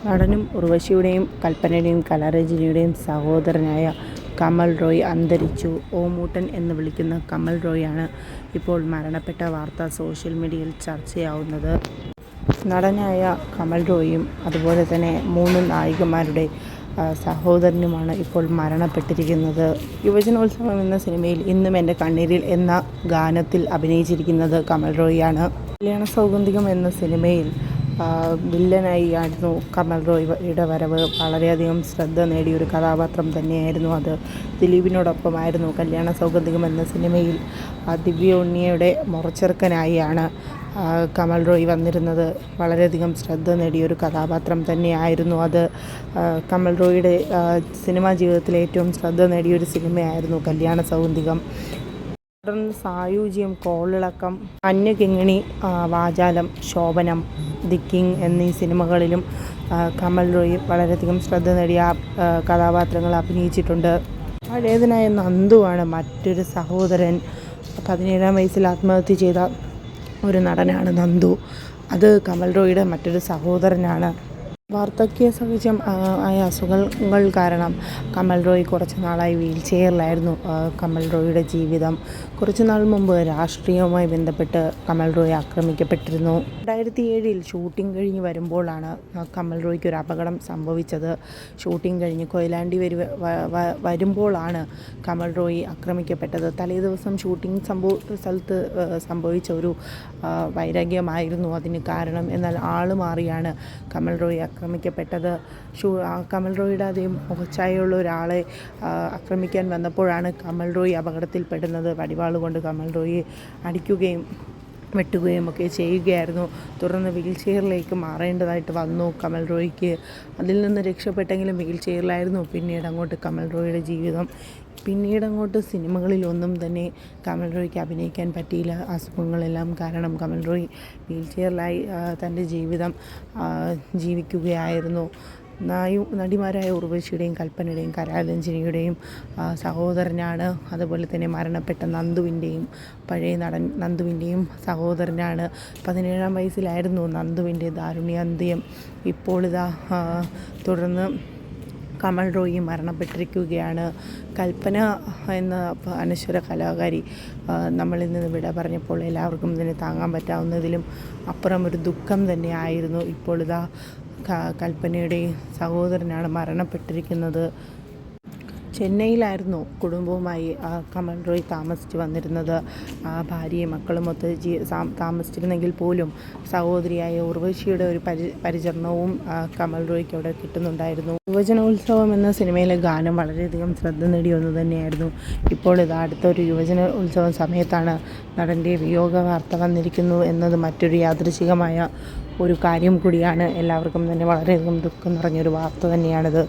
നടനും ഉർവശിയുടെയും കൽപ്പനയുടെയും കലാരഞ്ജിനിയുടെയും സഹോദരനായ കമൽ റോയ് അന്തരിച്ചു. ഓമൂട്ടൻ എന്ന് വിളിക്കുന്ന കമൽ റോയാണ് ഇപ്പോൾ മരണപ്പെട്ട വാർത്ത സോഷ്യൽ മീഡിയയിൽ ചർച്ചയാവുന്നത്. നടനായ കമൽ റോയും അതുപോലെ തന്നെ 3 നായികമാരുടെ സഹോദരനുമാണ് ഇപ്പോൾ മരണപ്പെട്ടിരിക്കുന്നത്. യുവജനോത്സവം എന്ന സിനിമയിൽ ഇന്നും എൻ്റെ കണ്ണീരിൽ എന്ന ഗാനത്തിൽ അഭിനയിച്ചിരിക്കുന്നത് കമൽ റോയാണ്. കല്യാണ സൗഗന്ധികം എന്ന സിനിമയിൽ വില്ലനായി ആയിരുന്നു കമൽ റോയിയുടെ വരവ്. വളരെയധികം ശ്രദ്ധ നേടിയൊരു കഥാപാത്രം തന്നെയായിരുന്നു അത്. ദിലീപിനോടൊപ്പമായിരുന്നു കല്യാണ സൗഗന്ധികം എന്ന സിനിമയിൽ ദിവ്യ ഉണ്ണിയുടെ മുറച്ചെറുക്കനായാണ് കമൽ റോയ് വന്നിരുന്നത്. വളരെയധികം ശ്രദ്ധ നേടിയൊരു കഥാപാത്രം തന്നെയായിരുന്നു അത്. കമൽ റോയിയുടെ സിനിമാ ജീവിതത്തിലെ ഏറ്റവും ശ്രദ്ധ നേടിയൊരു സിനിമയായിരുന്നു കല്യാണ സൗഗന്ധികം. തുടർന്ന് സായൂജ്യം, കോളിളക്കം, മഞ്ഞുകിങ്ങിണി, വാചാലം, ശോഭനം, ദി കിങ് എന്നീ സിനിമകളിലും കമൽ റോയ് വളരെയധികം ശ്രദ്ധ നേടിയ കഥാപാത്രങ്ങൾ അഭിനയിച്ചിട്ടുണ്ട്. പഴയതിനായ നന്ദുവാണ് മറ്റൊരു സഹോദരൻ. 17-ാം വയസ്സിൽ ആത്മഹത്യ ചെയ്ത ഒരു നടനാണ് നന്ദു. അത് കമൽ റോയിയുടെ മറ്റൊരു സഹോദരനാണ്. വാർദ്ധക്യ സഹജം ആയ അസുഖങ്ങൾ കാരണം കമൽ റോയ് കുറച്ച് നാളായി വീൽ ചെയറിലായിരുന്നു. കമൽ റോയിയുടെ ജീവിതം കുറച്ച് നാൾ മുമ്പ് രാഷ്ട്രീയവുമായി ബന്ധപ്പെട്ട് കമൽ റോയ് ആക്രമിക്കപ്പെട്ടിരുന്നു. 2007 ഷൂട്ടിംഗ് കഴിഞ്ഞ് വരുമ്പോഴാണ് കമൽ റോയ്ക്ക് ഒരു അപകടം സംഭവിച്ചത്. ഷൂട്ടിംഗ് കഴിഞ്ഞ് കൊയിലാണ്ടി വരുമ്പോഴാണ് കമൽ റോയ് ആക്രമിക്കപ്പെട്ടത്. തലേ ദിവസം ഷൂട്ടിംഗ് സ്ഥലത്ത് സംഭവിച്ച ഒരു വൈരാഗ്യമായിരുന്നു അതിന് കാരണം. എന്നാൽ ആള് മാറിയാണ് കമൽ റോയ് ആക്രമിക്കപ്പെട്ടത്. കമൽ റോയിയുടെ അതേ മുഖച്ഛായയുള്ള ഒരാളെ ആക്രമിക്കാൻ വന്നപ്പോഴാണ് കമൽ റോയ് അപകടത്തിൽപ്പെടുന്നത്. വടിവാളുകൊണ്ട് കമൽ റോയിയെ അടിക്കുകയും വെട്ടുകയും ഒക്കെ ചെയ്യുകയായിരുന്നു. തുടർന്ന് വീൽ ചെയറിലേക്ക് മാറേണ്ടതായിട്ട് വന്നു കമൽ റോയ്ക്ക്. അതിൽ നിന്ന് രക്ഷപ്പെട്ടെങ്കിലും വീൽ ചെയറിലായിരുന്നു പിന്നീട് അങ്ങോട്ട് കമൽ റോയിയുടെ ജീവിതം. പിന്നീട് അങ്ങോട്ട് സിനിമകളിലൊന്നും തന്നെ കമൽ റോയ്ക്ക് അഭിനയിക്കാൻ പറ്റിയില്ല. അസുഖങ്ങളെല്ലാം കാരണം കമൽ റോയ് വീൽ ചെയറിലായി തൻ്റെ ജീവിതം ജീവിക്കുകയായിരുന്നു. നടിമാരായ ഉർവശിയുടെയും കൽപ്പനയുടെയും കലാരഞ്ജിനിയുടെയും സഹോദരനാണ്. അതുപോലെ തന്നെ മരണപ്പെട്ട നന്ദുവിൻ്റെയും പഴയ നടൻ നന്ദുവിൻ്റെയും സഹോദരനാണ്. 17-ാം വയസ്സിലായിരുന്നു നന്ദുവിൻ്റെ ദാരുണ്യാന്ത്യം. ഇപ്പോൾ ഇതാ തുടർന്ന് കമൽ റോയി മരണപ്പെട്ടിരിക്കുകയാണ്. കൽപ്പന എന്ന അനശ്വര കലാകാരി നമ്മളിൽ നിന്ന് വിട പറഞ്ഞപ്പോൾ എല്ലാവർക്കും തന്നെ താങ്ങാൻ പറ്റാവുന്നതിലും അപ്പുറം ഒരു ദുഃഖം തന്നെയായിരുന്നു. ഇപ്പോൾ ഇതാ കൽപ്പനയുടെ സഹോദരനാണ് മരണപ്പെട്ടിരിക്കുന്നത്. ചെന്നൈയിലായിരുന്നു കുടുംബവുമായി കമൽ റോയ് താമസിച്ച് വന്നിരുന്നത്. ഭാര്യയും മക്കളുമൊത്ത് താമസിച്ചിരുന്നെങ്കിൽ പോലും സഹോദരിയായ ഉർവശിയുടെ ഒരു പരിചരണവും കമൽ റോയ്ക്ക് അവിടെ കിട്ടുന്നുണ്ടായിരുന്നു. യുവജനോത്സവം എന്ന സിനിമയിലെ ഗാനം വളരെയധികം ശ്രദ്ധ നേടിയ ഒന്ന് തന്നെയായിരുന്നു. ഇപ്പോൾ ഇത് അടുത്തൊരു യുവജന ഉത്സവം സമയത്താണ് നടൻ്റെ വിയോഗ വാർത്ത വന്നിരിക്കുന്നു എന്നത് മറ്റൊരു യാദൃച്ഛികമായ ഒരു കാര്യം കൂടിയാണ്. എല്ലാവർക്കും തന്നെ വളരെയധികം ദുഃഖം നിറഞ്ഞൊരു വാർത്ത തന്നെയാണിത്.